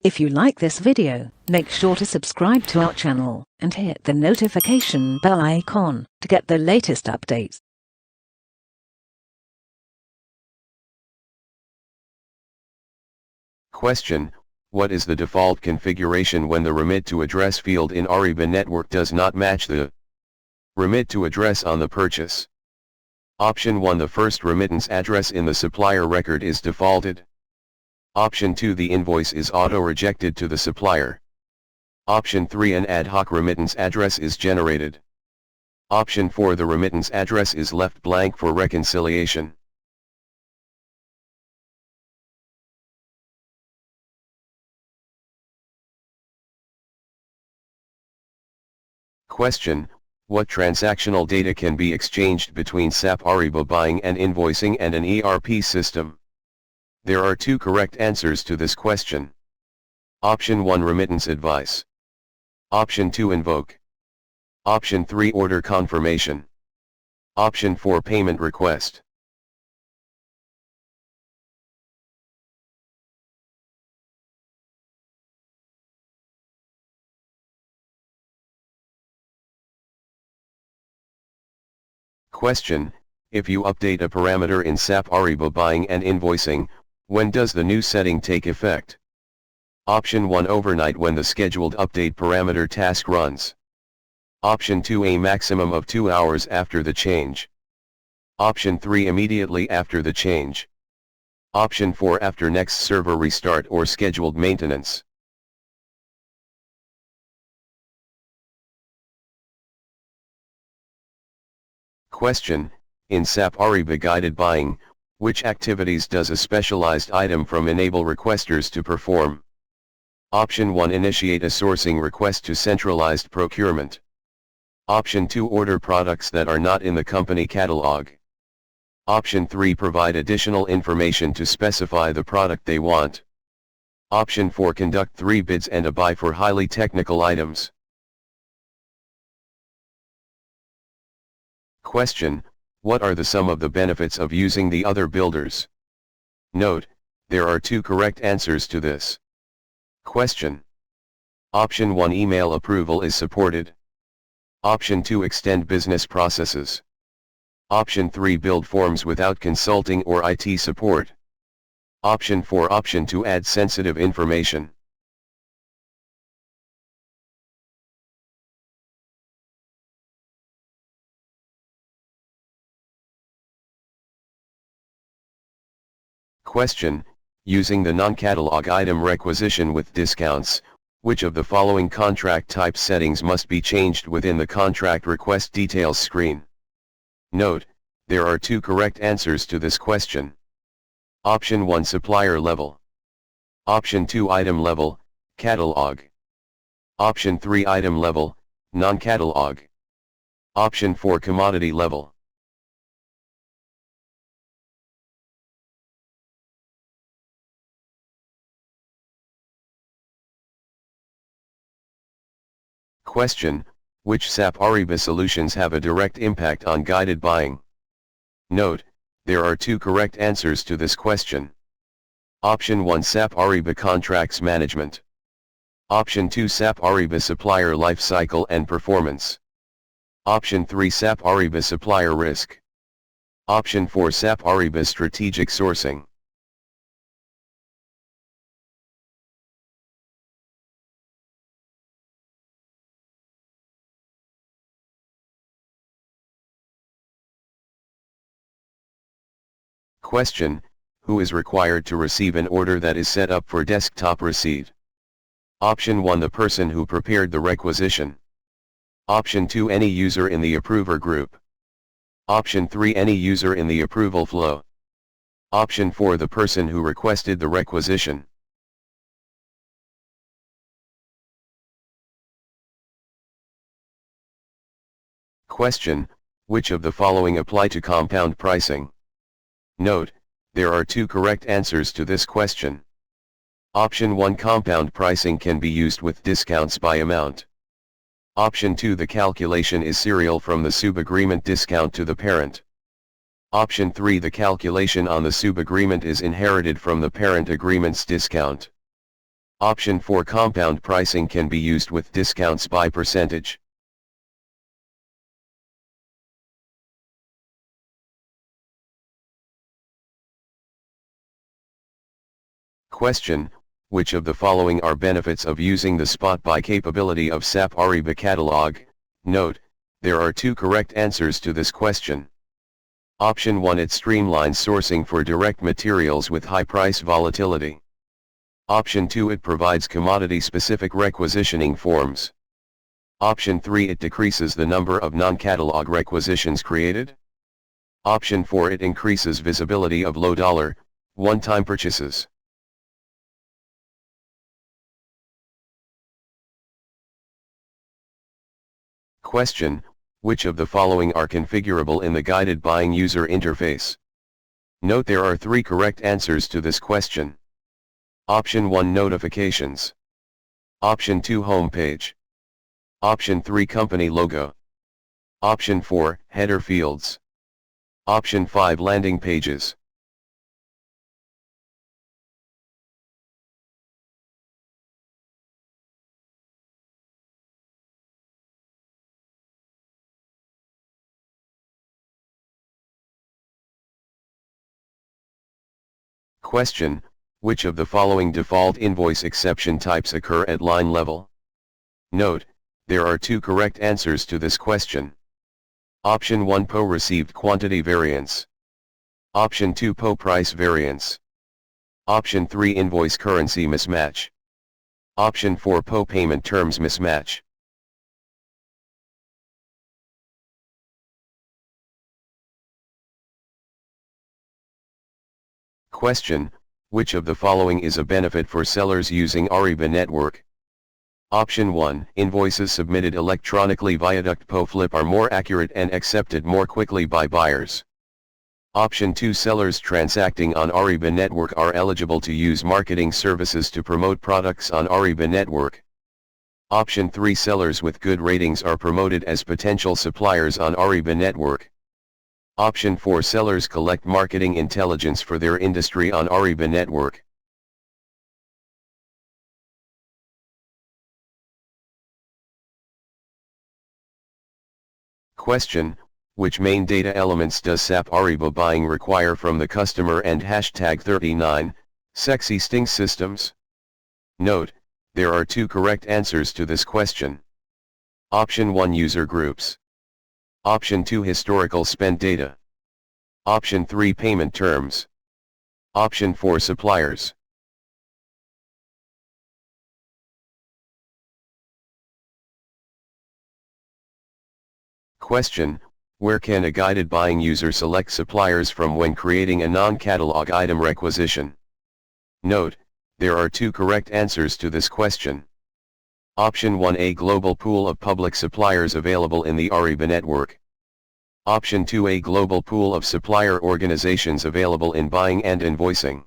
If you like this video, make sure to subscribe to our channel and hit the notification bell icon to get the latest updates. Question: what is the default configuration when the remit to address field in Ariba network does not match the remit to address on the purchase? Option 1: the first remittance address in the supplier record is defaulted. Option 2: the invoice is auto-rejected to the supplier. Option 3: an ad hoc remittance address is generated. Option 4: the remittance address is left blank for reconciliation. Question: what transactional data can be exchanged between SAP Ariba buying and invoicing and an ERP system? There are two correct answers to this question. Option 1: remittance advice. Option 2: invoke. Option 3: order confirmation. Option 4: payment request. Question: if you update a parameter in SAP Ariba buying and invoicing, when does the new setting take effect? Option 1: overnight when the scheduled update parameter task runs. Option 2: a maximum of 2 hours after the change. Option 3: immediately after the change. Option 4: after next server restart or scheduled maintenance. Question: in SAP Ariba guided buying, which activities does a specialized item from enable requesters to perform? Option 1: initiate a sourcing request to centralized procurement. Option 2: order products that are not in the company catalog. Option 3: provide additional information to specify the product they want. Option 4: conduct 3 bids and a buy for highly technical items. Question: what are the sum of the benefits of using the other builders? Note: there are two correct answers to this question. Option 1: email approval is supported. Option 2: extend business processes. Option 3: build forms without consulting or IT support. Option 4: option to add sensitive information. Question: using the non-catalog item requisition with discounts, which of the following contract type settings must be changed within the contract request details screen? Note: there are two correct answers to this question. Option 1: supplier level. Option 2: item level, catalog. Option 3: item level, non-catalog. Option 4: commodity level. Question: which SAP Ariba solutions have a direct impact on guided buying? Note: there are two correct answers to this question. Option 1: SAP Ariba Contracts Management. Option 2: SAP Ariba Supplier Lifecycle and Performance. Option 3: SAP Ariba Supplier Risk. Option 4: SAP Ariba Strategic Sourcing. Question: who is required to receive an order that is set up for desktop receipt? Option 1: the person who prepared the requisition. Option 2: any user in the approver group. Option 3: any user in the approval flow. Option 4: the person who requested the requisition. Question: which of the following apply to compound pricing? Note: there are two correct answers to this question. Option 1: compound pricing can be used with discounts by amount. Option 2: the calculation is serial from the sub-agreement discount to the parent. Option 3: the calculation on the sub-agreement is inherited from the parent agreement's discount. Option 4 compound pricing can be used with discounts by percentage. Question: which of the following are benefits of using the spot buy capability of SAP Ariba Catalog? Note, there are two correct answers to this question. Option 1: it streamlines sourcing for direct materials with high price volatility. Option 2: it provides commodity-specific requisitioning forms. Option 3: it decreases the number of non-catalog requisitions created. Option 4: it increases visibility of low-dollar, one-time purchases. Question: which of the following are configurable in the guided buying user interface? Note there are three correct answers to this question. Option 1: notifications. Option 2: homepage. Option 3: company logo. Option 4: header fields. Option 5: landing pages. Question: which of the following default invoice exception types occur at line level? Note, there are two correct answers to this question. Option 1: PO received quantity variance. Option 2: PO price variance. Option 3: invoice currency mismatch. Option 4: PO payment terms mismatch. Question: which of the following is a benefit for sellers using Ariba Network? Option 1: invoices submitted electronically via DotCom Flip are more accurate and accepted more quickly by buyers. Option 2: sellers transacting on Ariba Network are eligible to use marketing services to promote products on Ariba Network. Option 3: sellers with good ratings are promoted as potential suppliers on Ariba Network. Option 4: sellers collect marketing intelligence for their industry on Ariba Network. Question: which main data elements does SAP Ariba buying require from the customer and #39, sexy sting systems? Note, there are two correct answers to this question. Option 1: user groups. Option 2: historical spend data. Option 3: payment terms. Option 4: suppliers. Question: where can a guided buying user select suppliers from when creating a non-catalog item requisition? Note, there are two correct answers to this question. Option 1: a global pool of public suppliers available in the Ariba network. Option 2: a global pool of supplier organizations available in buying and invoicing.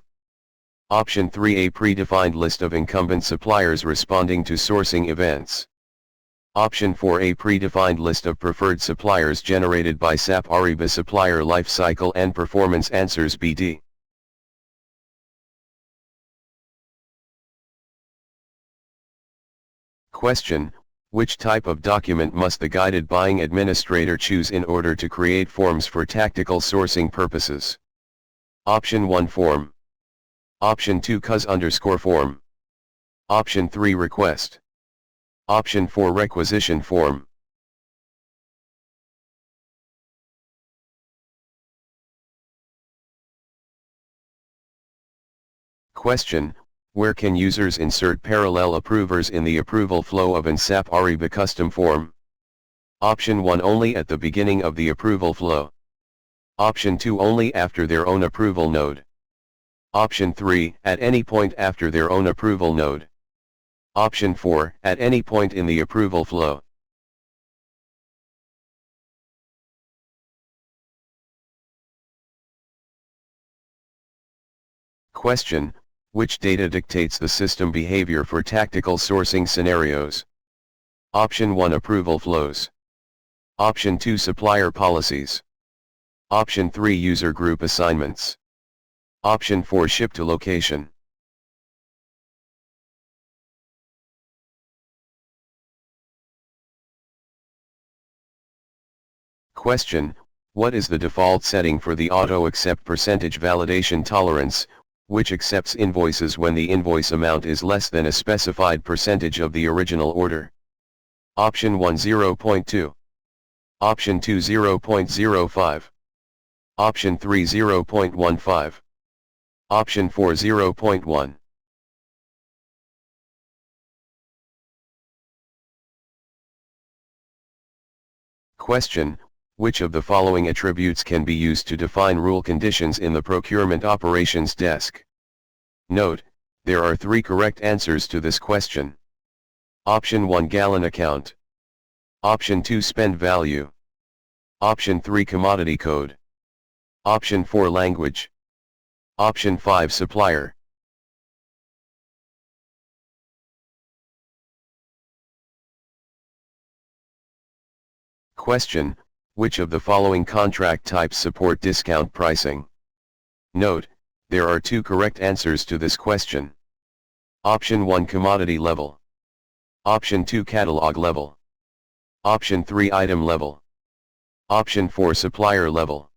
Option 3: a predefined list of incumbent suppliers responding to sourcing events. Option 4: a predefined list of preferred suppliers generated by SAP Ariba Supplier Lifecycle and Performance Answers BD. Question: which type of document must the guided buying administrator choose in order to create forms for tactical sourcing purposes? Option 1: form. Option 2: CUS_form. Option 3: request. Option 4: requisition form. Question: where can users insert parallel approvers in the approval flow of an SAP Ariba custom form? Option 1: only at the beginning of the approval flow. Option 2: only after their own approval node. Option 3: at any point after their own approval node. Option 4: at any point in the approval flow. Question: which data dictates the system behavior for tactical sourcing scenarios? Option 1: approval flows. Option 2: supplier policies. Option 3: user group assignments. Option 4: ship to location. Question: what is the default setting for the auto accept percentage validation tolerance, which accepts invoices when the invoice amount is less than a specified percentage of the original order? Option 1 0.2. Option 2 0.05. Option 3 0.15. Option 4 0.1. Question: which of the following attributes can be used to define rule conditions in the procurement operations desk? Note, there are 3 correct answers to this question. Option 1 gallon account. Option 2 spend value. Option 3 commodity code. Option 4 language. Option 5 supplier. Question: which of the following contract types support discount pricing? Note, there are 2 correct answers to this question. Option 1 commodity level. Option 2 catalog level. Option 3 item level. Option 4 supplier level.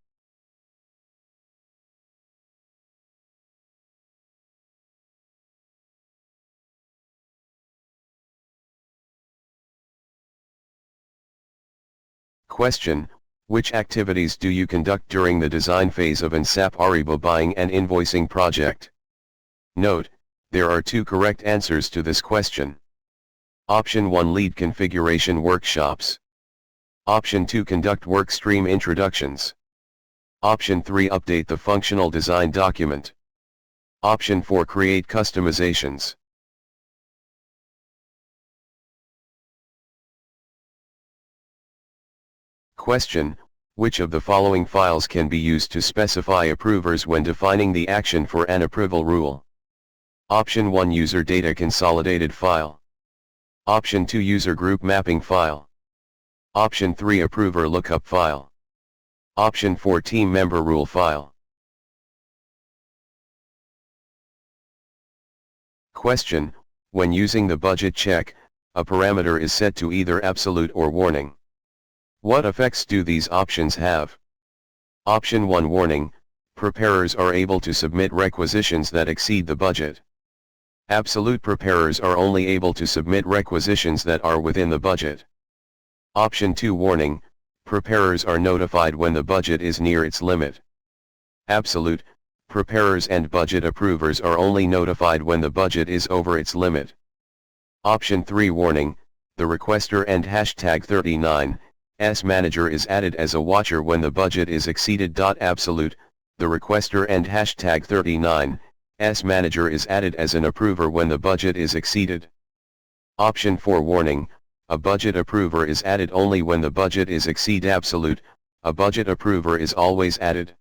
Question: which activities do you conduct during the design phase of an SAP Ariba buying and invoicing project? Note, there are 2 correct answers to this question. Option 1 lead configuration workshops. Option 2 conduct workstream introductions. Option 3 update the functional design document. Option 4 create customizations. Question: which of the following files can be used to specify approvers when defining the action for an approval rule? Option 1 user data consolidated file. Option 2 user group mapping file. Option 3 approver lookup file. Option 4 team member rule file. Question: when using the budget check, a parameter is set to either absolute or warning. What effects do these options have? Option 1 warning: preparers are able to submit requisitions that exceed the budget. Absolute preparers are only able to submit requisitions that are within the budget. Option 2 warning: preparers are notified when the budget is near its limit. Absolute: preparers and budget approvers are only notified when the budget is over its limit. Option 3 warning: the requester and #39 S manager is added as a watcher when the budget is exceeded. Absolute: the requester and #39 S manager is added as an approver when the budget is exceeded. Option 4 warning: a budget approver is added only when the budget is exceed. Absolute: a budget approver is always added.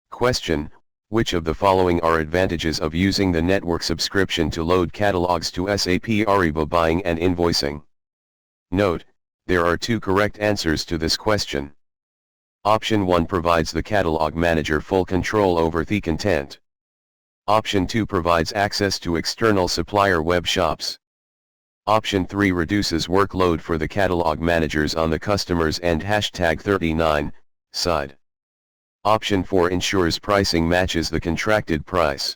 Question: which of the following are advantages of using the network subscription to load catalogs to SAP Ariba buying and invoicing? Note, there are 2 correct answers to this question. Option 1 provides the catalog manager full control over the content. Option 2 provides access to external supplier web shops. Option 3 reduces workload for the catalog managers on the customers and #39 side. Option 4 ensures pricing matches the contracted price.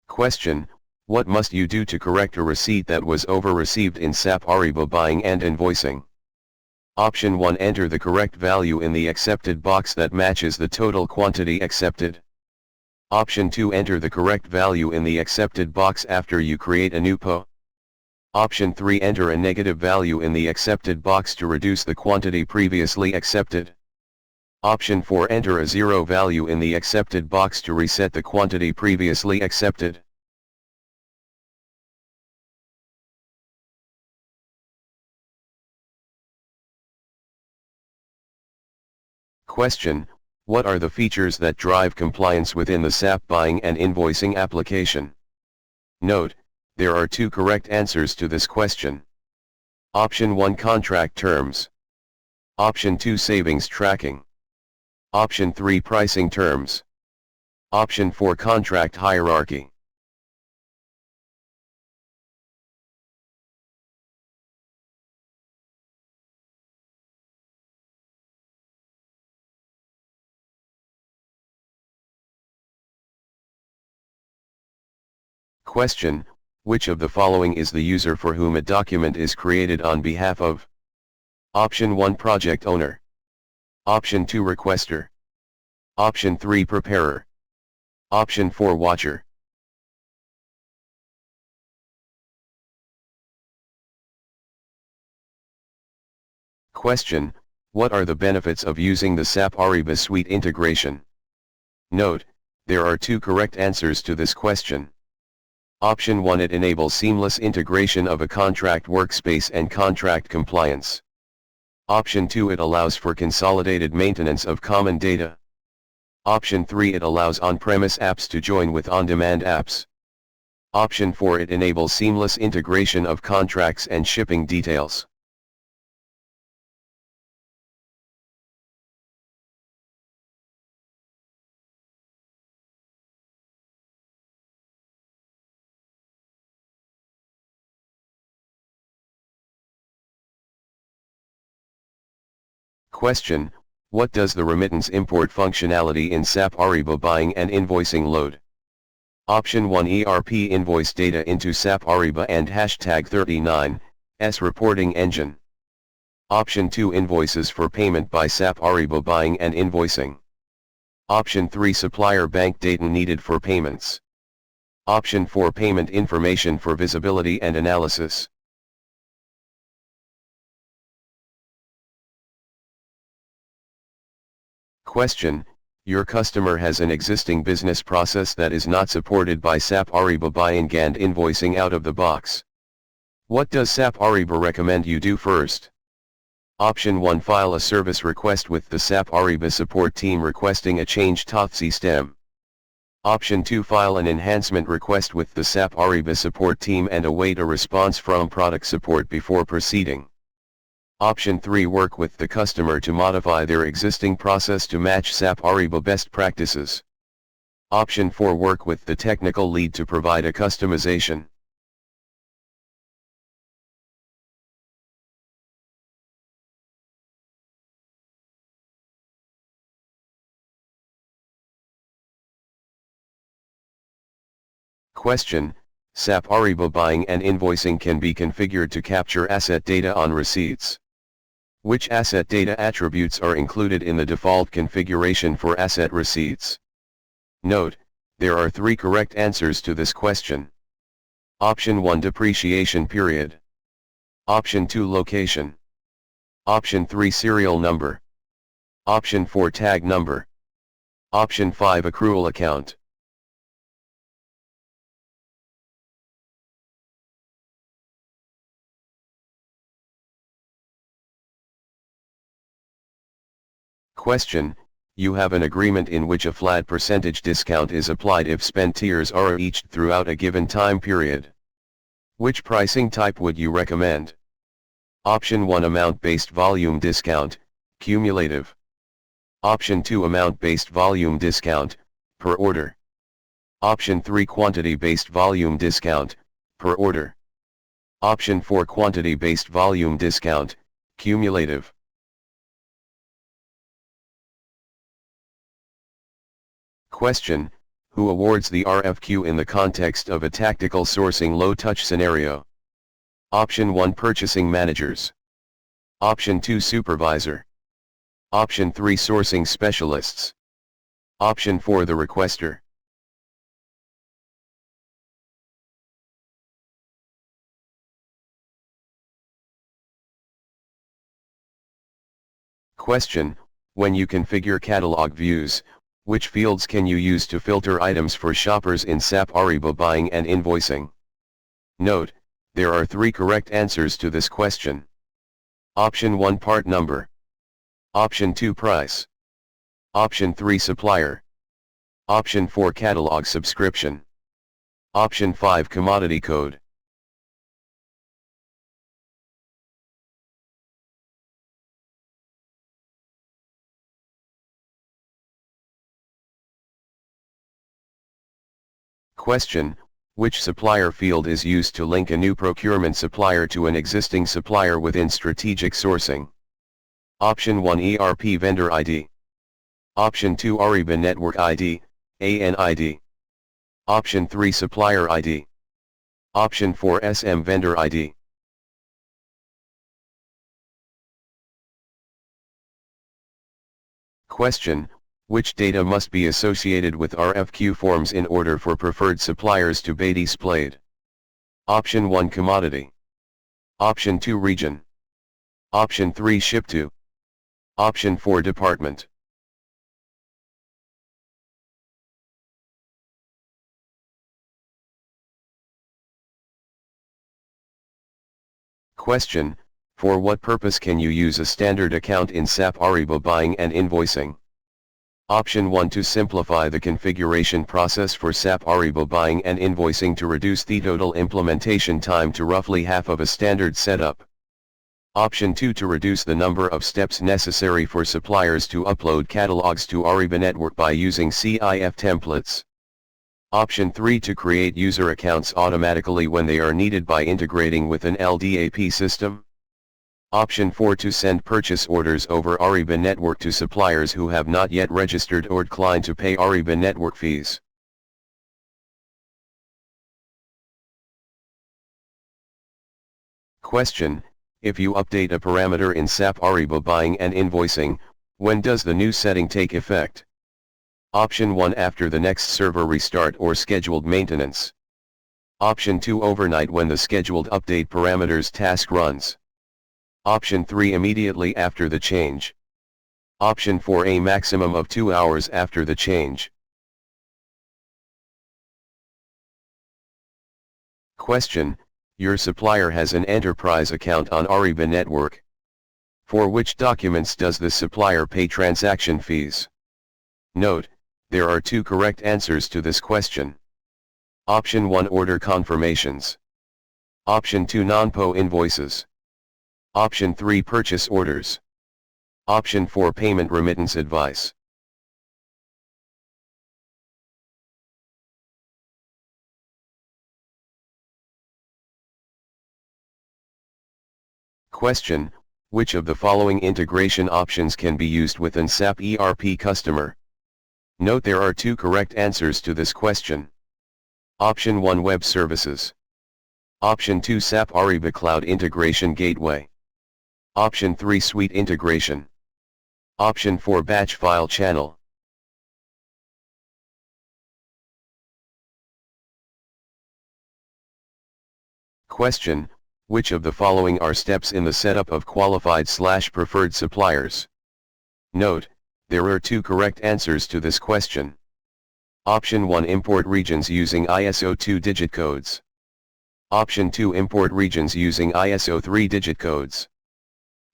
Question: what must you do to correct a receipt that was over-received in SAP Ariba buying and invoicing? Option 1 enter the correct value in the accepted box that matches the total quantity accepted. Option 2 enter the correct value in the accepted box after you create a new PO. Option 3 enter a negative value in the accepted box to reduce the quantity previously accepted. Option 4 enter a 0 value in the accepted box to reset the quantity previously accepted. Question: what are the features that drive compliance within the SAP buying and invoicing application? Note, there are 2 correct answers to this question. Option 1 contract terms. Option 2 savings tracking. Option 3 pricing terms. Option 4 contract hierarchy. Question: which of the following is the user for whom a document is created on behalf of? Option 1 project owner. Option 2 requester. Option 3 preparer. Option 4 watcher. Question: what are the benefits of using the SAP Ariba Suite integration? Note: there are two correct answers to this question. Option 1: it enables seamless integration of a contract workspace and contract compliance. Option 2: it allows for consolidated maintenance of common data. Option 3: it allows on-premise apps to join with on-demand apps. Option 4: it enables seamless integration of contracts and shipping details. Question: what does the remittance import functionality in SAP Ariba buying and invoicing load? Option 1: ERP invoice data into SAP Ariba and #39s reporting engine. Option 2: invoices for payment by SAP Ariba buying and invoicing. Option 3: supplier bank data needed for payments. Option 4: payment information for visibility and analysis. Question: your customer has an existing business process that is not supported by SAP Ariba buying and invoicing out of the box. What does SAP Ariba recommend you do first? Option 1: file a service request with the SAP Ariba support team requesting a change system. Option 2: file an enhancement request with the SAP Ariba support team and await a response from product support before proceeding. Option 3: work with the customer to modify their existing process to match SAP Ariba best practices. Option 4: work with the technical lead to provide a customization. Question: SAP Ariba buying and invoicing can be configured to capture asset data on receipts. Which asset data attributes are included in the default configuration for asset receipts? Note: there are three correct answers to this question. Option 1: depreciation period. Option 2: location. Option 3: serial number. Option 4: tag number. Option 5: accrual account. Question: you have an agreement in which a flat percentage discount is applied if spent tiers are reached throughout a given time period. Which pricing type would you recommend? Option 1: amount-based volume discount, cumulative. Option 2: amount-based volume discount, per order. Option 3: quantity-based volume discount, per order. Option 4: quantity-based volume discount, cumulative. Question: who awards the RFQ in the context of a tactical sourcing low-touch scenario? Option 1: purchasing managers. Option 2: supervisor. Option 3: sourcing specialists. Option 4: the requester. Question: when you configure catalog views, which fields can you use to filter items for shoppers in SAP Ariba buying and invoicing? Note: there are three correct answers to this question. Option 1: part number. Option 2: price. Option 3: supplier. Option 4: catalog subscription. Option 5: commodity code. Question: which supplier field is used to link a new procurement supplier to an existing supplier within strategic sourcing? Option 1 ERP Vendor ID. Option 2 Ariba Network ID, ANID. Option 3 Supplier ID. Option 4 SM Vendor ID. Question: which data must be associated with RFQ forms in order for preferred suppliers to be displayed? Option 1 Commodity. Option 2 Region. Option 3 Ship to. Option 4 Department. Question: for what purpose can you use a standard account in SAP Ariba buying and invoicing? Option 1 to simplify the configuration process for SAP Ariba buying and invoicing to reduce the total implementation time to roughly half of a standard setup. Option 2 to reduce the number of steps necessary for suppliers to upload catalogs to Ariba Network by using CIF templates. Option 3 to create user accounts automatically when they are needed by integrating with an LDAP system. Option 4 to send purchase orders over Ariba Network to suppliers who have not yet registered or declined to pay Ariba Network fees. Question: if you update a parameter in SAP Ariba buying and invoicing, when does the new setting take effect? Option 1 after the next server restart or scheduled maintenance. Option 2 overnight when the scheduled update parameters task runs. Option 3 immediately after the change. Option 4 a maximum of 2 hours after the change. Question: your supplier has an enterprise account on Ariba Network. For which documents does the supplier pay transaction fees? Note: there are 2 correct answers to this question. Option 1 order confirmations. Option 2 non-PO invoices. Option 3 purchase orders. Option 4 payment remittance advice. Question: which of the following integration options can be used within SAP ERP customer? Note there are 2 correct answers to this question. Option 1 Web Services. Option 2 SAP Ariba Cloud Integration Gateway. Option 3 Suite Integration. Option 4 Batch File Channel. Question: which of the following are steps in the setup of qualified/preferred suppliers? Note: there are 2 correct answers to this question. Option 1 Import regions using ISO 2-digit codes. Option 2 Import regions using ISO 3-digit codes.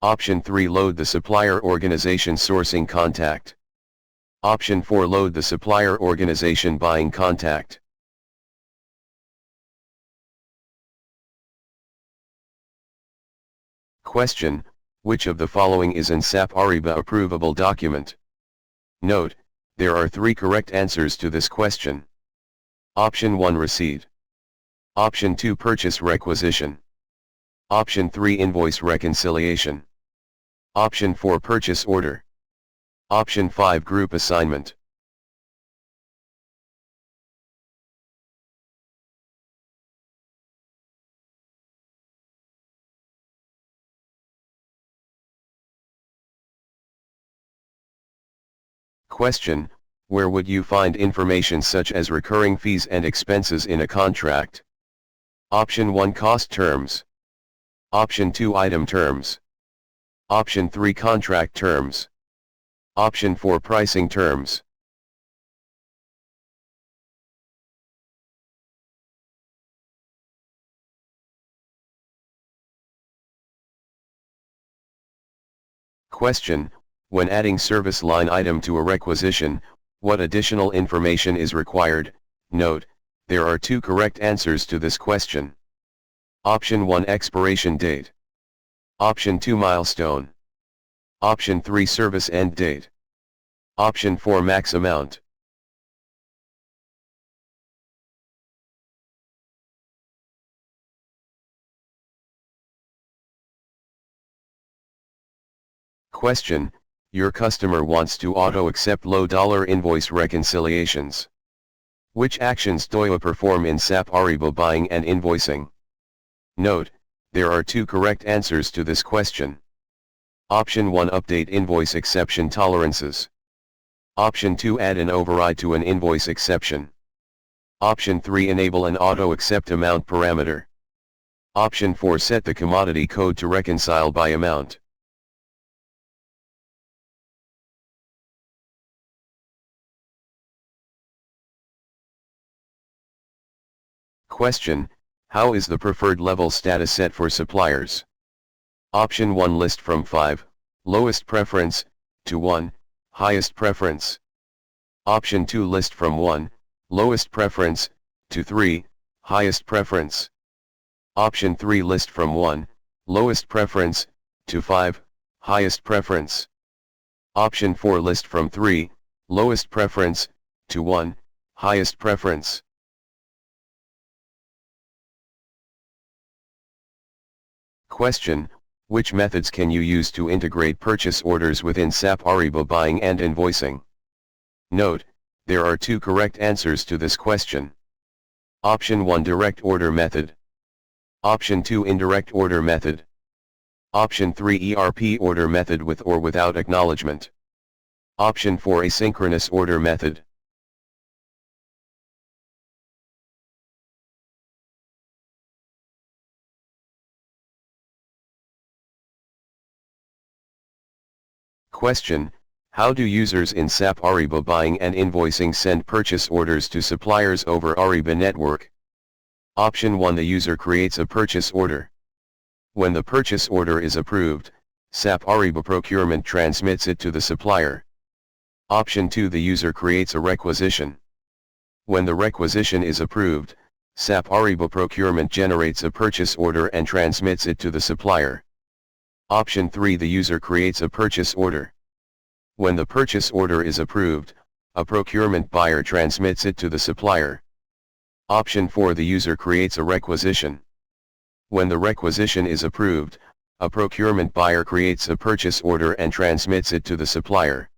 Option 3 Load the supplier organization sourcing contact. Option 4 Load the supplier organization buying contact. Question: which of the following is an SAP Ariba approvable document? Note: there are 3 correct answers to this question. Option 1 Receipt. Option 2 Purchase requisition. Option 3 Invoice reconciliation. Option 4 Purchase order. Option 5 Group assignment. Question: where would you find information such as recurring fees and expenses in a contract? Option 1 Cost terms. Option 2 Item terms. Option 3 Contract terms. Option 4 Pricing terms. Question: when adding service line item to a requisition, what additional information is required? Note: there are 2 correct answers to this question. Option 1 Expiration date. Option 2 Milestone. Option 3 Service end date. Option 4 Max amount. Question: your customer wants to auto-accept low-dollar invoice reconciliations. Which actions do you perform in SAP Ariba Buying and Invoicing? Note: there are two correct answers to this question. Option 1: update invoice exception tolerances. Option 2: add an override to an invoice exception. Option 3: enable an auto-accept amount parameter. Option 4: set the commodity code to reconcile by amount. Question: how is the preferred level status set for suppliers? Option 1: list from 5, lowest preference, to 1, highest preference. Option 2: list from 1, lowest preference, to 3, highest preference. Option 3: list from 1, lowest preference, to 5, highest preference. Option 4: list from 3, lowest preference, to 1, highest preference. Question: which methods can you use to integrate purchase orders within SAP Ariba Buying and Invoicing? Note: there are two correct answers to this question. Option 1: direct order method. Option 2: indirect order method. Option 3: ERP order method with or without acknowledgement. Option 4: asynchronous order method. Question: how do users in SAP Ariba Buying and Invoicing send purchase orders to suppliers over Ariba Network? Option 1: the user creates a purchase order. When the purchase order is approved, SAP Ariba Procurement transmits it to the supplier. Option 2: the user creates a requisition. When the requisition is approved, SAP Ariba Procurement generates a purchase order and transmits it to the supplier. Option 3: the user creates a purchase order. When the purchase order is approved, a procurement buyer transmits it to the supplier. Option 4: the user creates a requisition. When the requisition is approved, a procurement buyer creates a purchase order and transmits it to the supplier.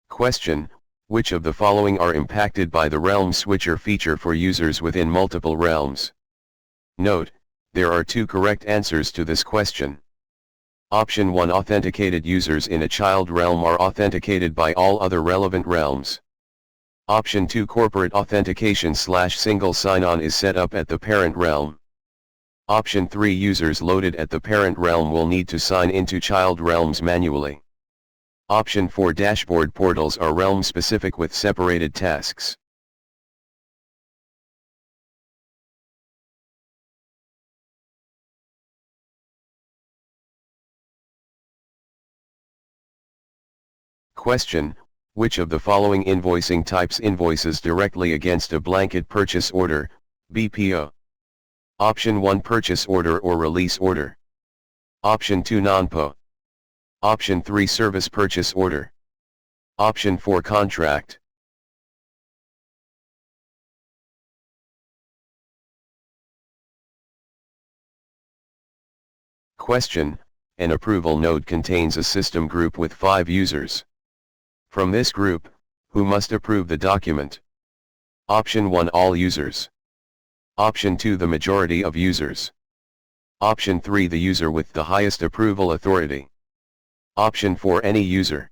Question: which of the following are impacted by the realm switcher feature for users within multiple realms? Note: there are two correct answers to this question. Option 1: authenticated users in a child realm are authenticated by all other relevant realms. Option 2: corporate authentication / single sign-on is set up at the parent realm. Option 3: users loaded at the parent realm will need to sign into child realms manually. Option 4: dashboard portals are realm-specific with separated tasks. Question: which of the following invoicing types invoices directly against a blanket purchase order, BPO? Option 1: purchase order or release order. Option 2: non-PO. Option 3: service purchase order. Option 4: contract. Question: an approval node contains a system group with 5 users. From this group, who must approve the document? Option 1: all users. Option 2: the majority of users. Option 3: the user with the highest approval authority. Option 4: any user.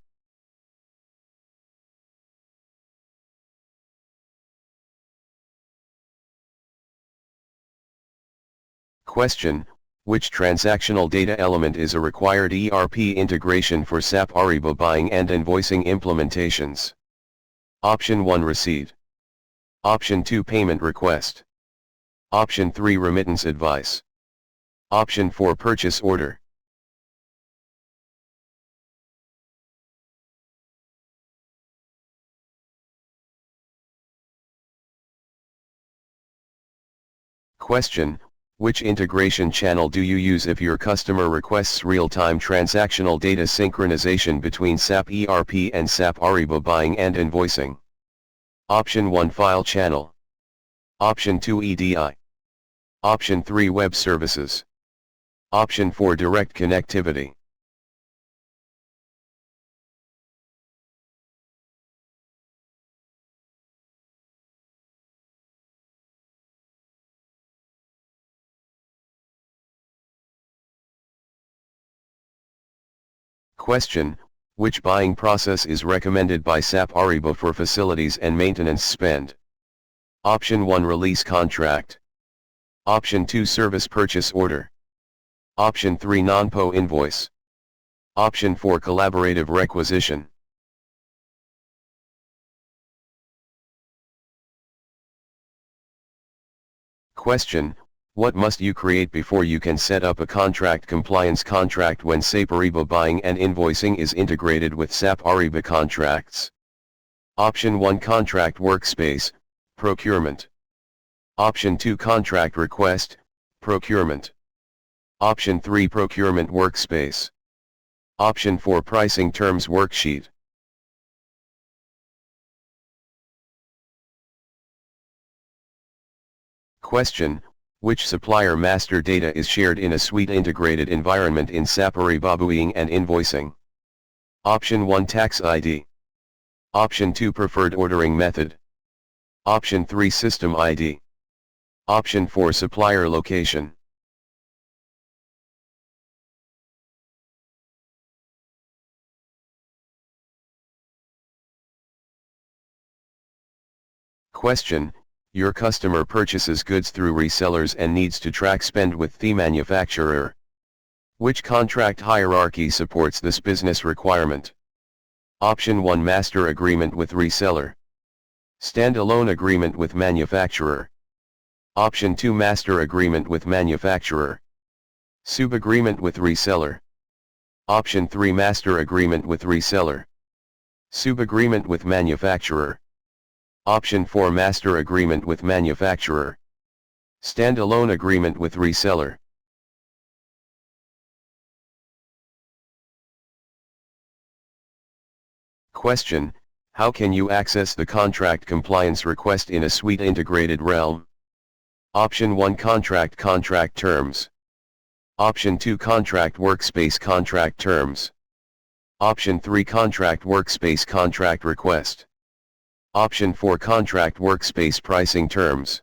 Question: which transactional data element is a required ERP integration for SAP Ariba Buying and Invoicing implementations? Option 1: receipt. Option 2: payment request. Option 3: remittance advice. Option 4: purchase order. Question: which integration channel do you use if your customer requests real-time transactional data synchronization between SAP ERP and SAP Ariba Buying and Invoicing? Option 1: file channel. Option 2: EDI. Option 3 Web services. Option 4 Direct connectivity. Question: which buying process is recommended by SAP Ariba for facilities and maintenance spend? Option 1 Release contract. Option 2 Service purchase order. Option 3 Non-PO invoice. Option 4 Collaborative requisition. Question: what must you create before you can set up a contract compliance contract when SAP Ariba buying and invoicing is integrated with SAP Ariba contracts? Option 1 Contract workspace, procurement. Option 2 Contract request, procurement. Option 3 Procurement workspace. Option 4 Pricing terms worksheet. Question: which supplier master data is shared in a suite integrated environment in SAP Ariba buying and invoicing? Option 1 Tax ID. Option 2 Preferred ordering method. Option 3 System ID. Option 4 Supplier location. Question: your customer purchases goods through resellers and needs to track spend with the manufacturer. Which contract hierarchy supports this business requirement? Option 1 Master agreement with reseller. Standalone agreement with manufacturer. Option 2 Master agreement with manufacturer. Subagreement with reseller. Option 3 Master agreement with reseller. Subagreement with manufacturer. Option 4 Master agreement with manufacturer. Standalone agreement with reseller. Question: how can you access the contract compliance request in a suite integrated realm? Option 1 Contract terms. Option 2 Contract workspace contract terms. Option 3 Contract workspace contract request. Option 4 Contract workspace pricing terms.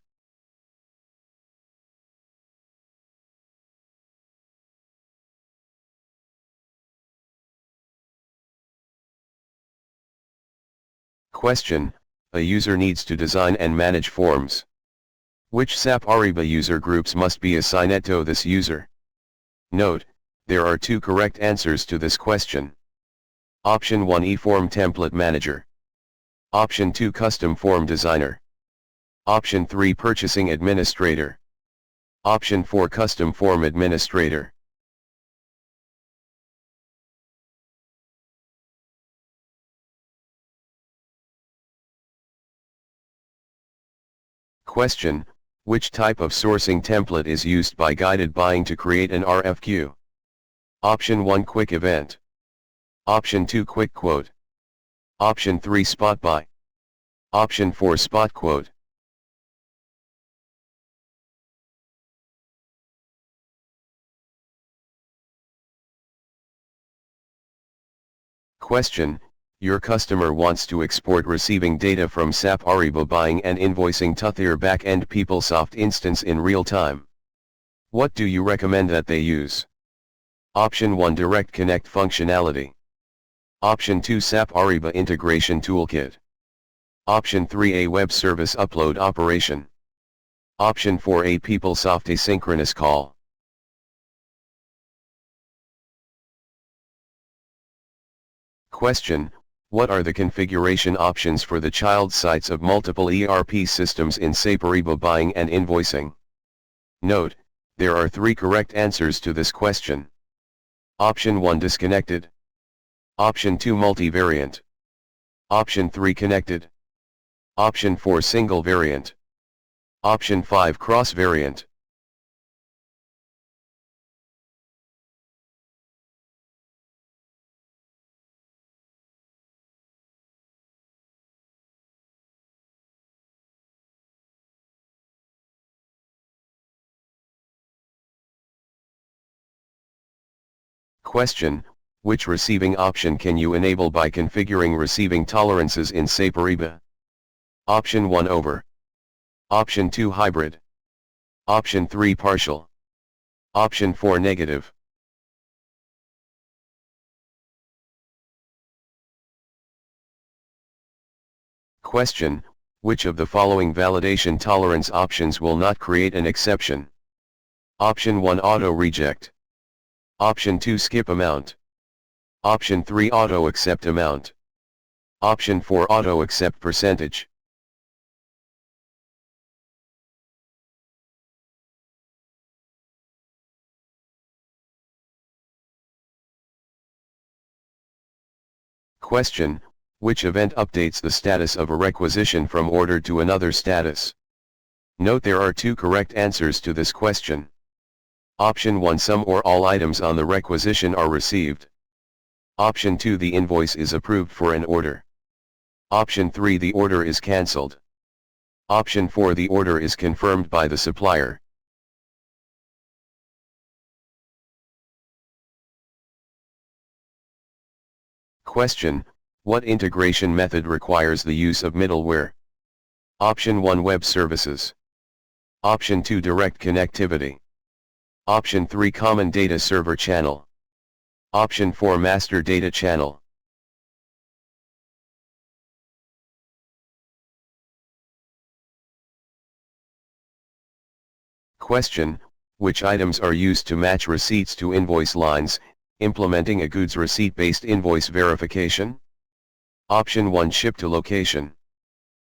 Question: a user needs to design and manage forms. Which SAP Ariba user groups must be assigned to this user? Note: there are two correct answers to this question. Option 1 eForm template manager. Option 2 custom form designer. Option 3 purchasing administrator. Option 4 custom form administrator. Question: which type of sourcing template is used by guided buying to create an RFQ? Option 1 Quick Event. Option 2 Quick Quote. Option 3 Spot Buy. Option 4 Spot Quote. Question: your customer wants to export receiving data from SAP Ariba buying and invoicing to their back-end PeopleSoft instance in real time. What do you recommend that they use? Option 1 Direct Connect functionality. Option 2 SAP Ariba Integration Toolkit. Option 3 A Web Service Upload Operation. Option 4 A PeopleSoft Asynchronous Call. Question: what are the configuration options for the child sites of multiple ERP systems in SAP Ariba buying and invoicing? Note: there are three correct answers to this question. Option 1 Disconnected. Option 2 Multivariant. Option 3 Connected. Option 4 Single Variant. Option 5 Cross Variant. Question: which receiving option can you enable by configuring receiving tolerances in SAP Ariba? Option 1 over. Option 2 hybrid. Option 3 partial. Option 4 negative. Question: which of the following validation tolerance options will not create an exception? Option 1 auto reject. Option 2 skip amount. Option 3 auto accept amount. Option 4 auto accept percentage. Question: which event updates the status of a requisition from ordered to another status? Note there are two correct answers to this question. Option 1 some or all items on the requisition are received. Option 2 the invoice is approved for an order. Option 3 the order is cancelled. Option 4 the order is confirmed by the supplier. Question: what integration method requires the use of middleware? Option 1 web services. Option 2 direct connectivity. Option 3 common data server channel. Option 4 master data channel. Question: which items are used to match receipts to invoice lines, implementing a goods receipt-based invoice verification? Option 1 ship to location.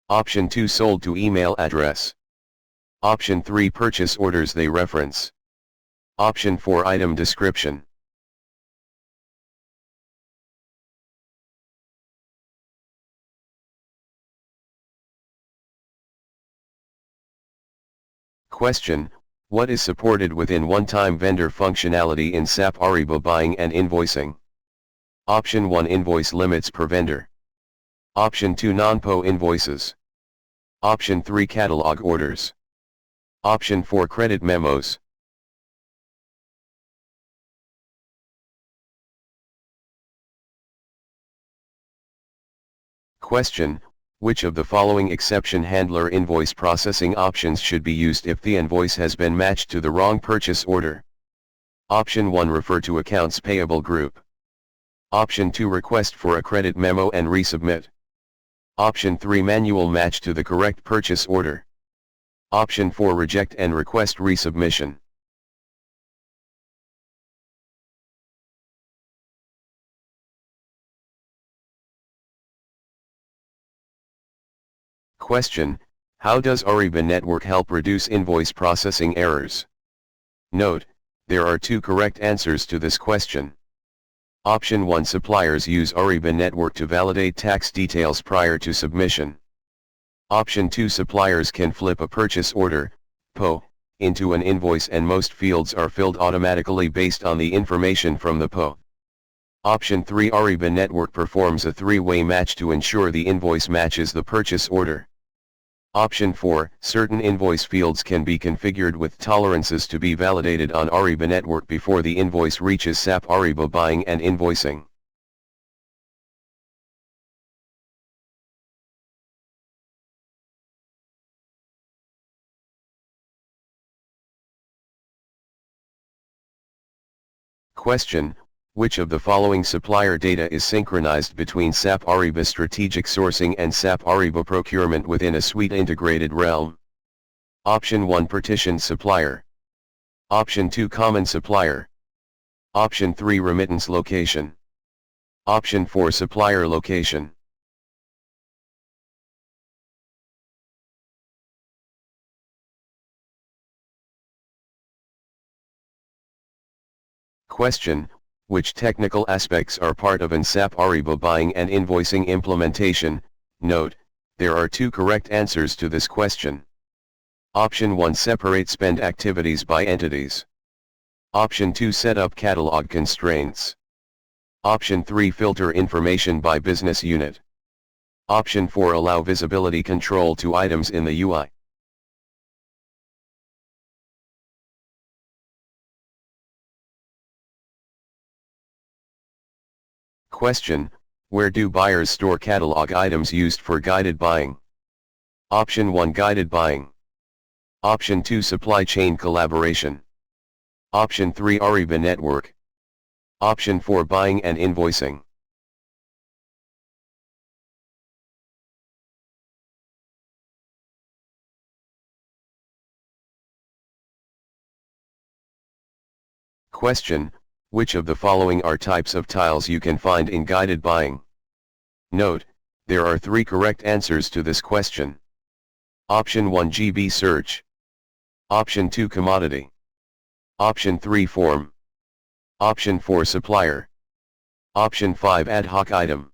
Option 2 sold to email address. Option 3 purchase orders they reference. Option 4 item description. Question: what is supported within one-time vendor functionality in SAP Ariba buying and invoicing? Option 1 invoice limits per vendor. Option 2 non-PO invoices. Option 3 catalog orders. Option 4 credit memos. Question: which of the following exception handler invoice processing options should be used if the invoice has been matched to the wrong purchase order? Option 1 refer to accounts payable group. Option 2 request for a credit memo and resubmit. Option 3 manual match to the correct purchase order. Option 4 reject and request resubmission. Question: how does Ariba Network help reduce invoice processing errors? Note, there are two correct answers to this question. Option 1 suppliers use Ariba Network to validate tax details prior to submission. Option 2 suppliers can flip a purchase order, PO, into an invoice and most fields are filled automatically based on the information from the PO. Option 3 Ariba Network performs a three-way match to ensure the invoice matches the purchase order. Option 4 certain invoice fields can be configured with tolerances to be validated on Ariba Network before the invoice reaches SAP Ariba buying and invoicing. Question: which of the following supplier data is synchronized between SAP Ariba Strategic Sourcing and SAP Ariba Procurement within a suite integrated realm? Option 1 partitioned supplier. Option 2 common supplier. Option 3 remittance location. Option 4 supplier location. Question: which technical aspects are part of an SAP Ariba buying and invoicing implementation? Note, there are two correct answers to this question. Option 1 separate spend activities by entities. Option 2 set up catalog constraints. Option 3 filter information by business unit. Option 4 allow visibility control to items in the UI. Question, where do buyers store catalog items used for guided buying? Option 1 Guided buying. Option 2 Supply chain collaboration. Option 3 Ariba network. Option 4 Buying and invoicing. Question, which of the following are types of tiles you can find in guided buying? Note, there are 3 correct answers to this question. Option 1 GB search. Option 2 commodity. Option 3 form. Option 4 supplier. Option 5 ad hoc item.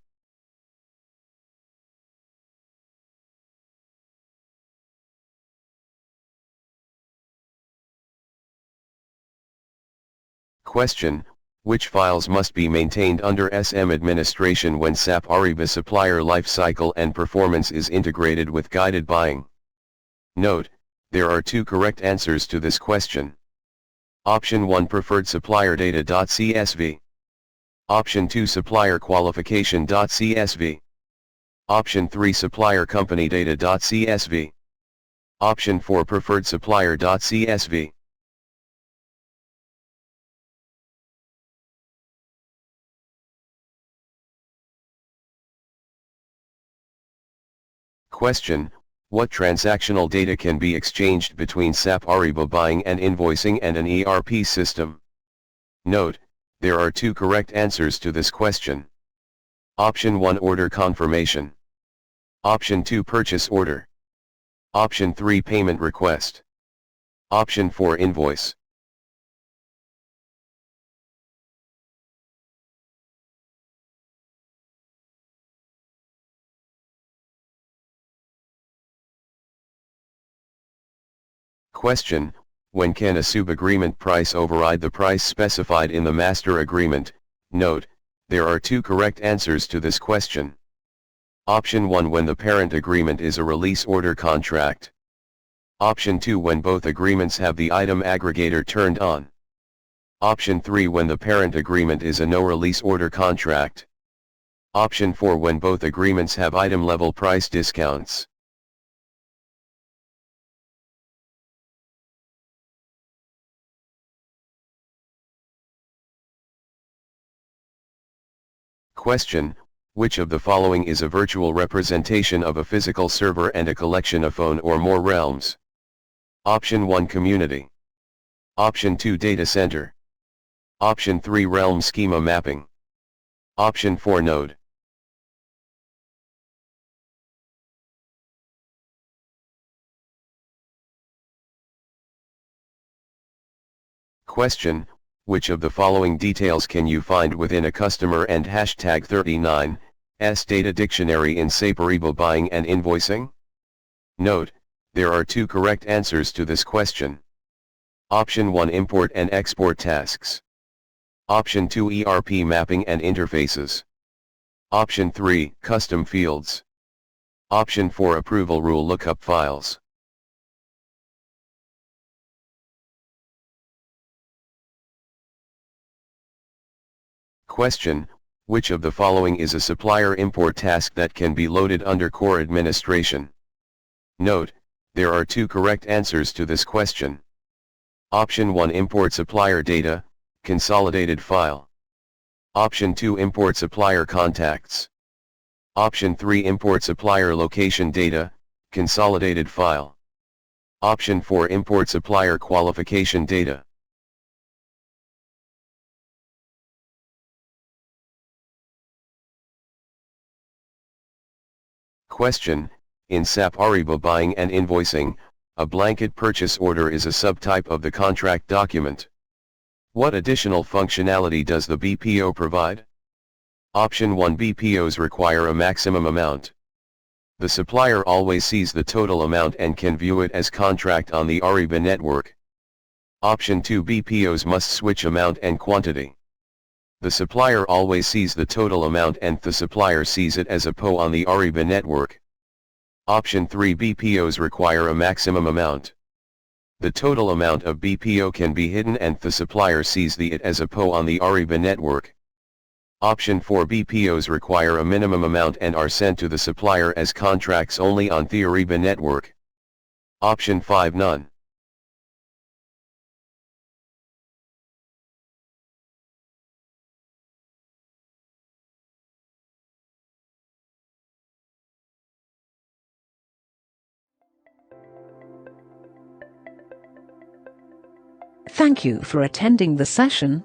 Question, which files must be maintained under SM administration when SAP Ariba supplier lifecycle and performance is integrated with guided buying? Note, there are 2 correct answers to this question. Option 1 Preferred Supplier Data.csv. Option 2 Supplier Qualification.csv. Option 3 Supplier Company Data.csv. Option 4 Preferred Supplier.csv. Question, what transactional data can be exchanged between SAP Ariba buying and invoicing and an ERP system? Note, there are 2 correct answers to this question. Option 1 Order confirmation. Option 2 Purchase order. Option 3 Payment request. Option 4 Invoice. Question, when can a sub-agreement price override the price specified in the master agreement? Note, there are 2 correct answers to this question. Option 1 When the parent agreement is a release order contract. Option 2 When both agreements have the item aggregator turned on. Option 3 When the parent agreement is a no-release order contract. Option 4 When both agreements have item-level price discounts. Question, which of the following is a virtual representation of a physical server and a collection of phone or more realms? Option 1 Community. Option 2 Data Center. Option 3 Realm Schema Mapping. Option 4 Node. Question, which of the following details can you find within a customer and hashtag 39's data dictionary in SAP Ariba buying and invoicing? Note, there are 2 correct answers to this question. Option 1 Import and export tasks. Option 2 ERP mapping and interfaces. Option 3 Custom fields. Option 4 Approval rule lookup files. Question, which of the following is a supplier import task that can be loaded under core administration? Note, there are 2 correct answers to this question. Option 1 Import supplier data, consolidated file. Option 2 Import supplier contacts. Option 3 Import supplier location data, consolidated file. Option 4 Import supplier qualification data. Question, in SAP Ariba buying and invoicing, a blanket purchase order is a subtype of the contract document. What additional functionality does the BPO provide? Option 1 BPOs require a maximum amount. The supplier always sees the total amount and can view it as contract on the Ariba network. Option 2 BPOs must switch amount and quantity. The supplier always sees the total amount and the supplier sees it as a PO on the Ariba network. Option 3 BPOs require a maximum amount. The total amount of BPO can be hidden and the supplier sees it as a PO on the Ariba network. Option 4 BPOs require a minimum amount and are sent to the supplier as contracts only on the Ariba network. Option 5 none. Thank you for attending the session.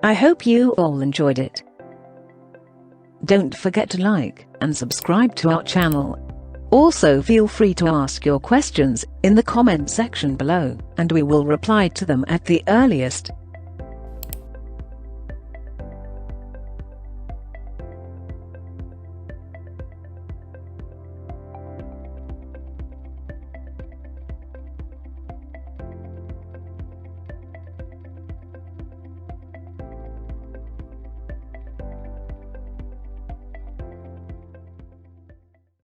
I hope you all enjoyed it. Don't forget to like and subscribe to our channel. Also feel free to ask your questions in the comment section below, and we will reply to them at the earliest.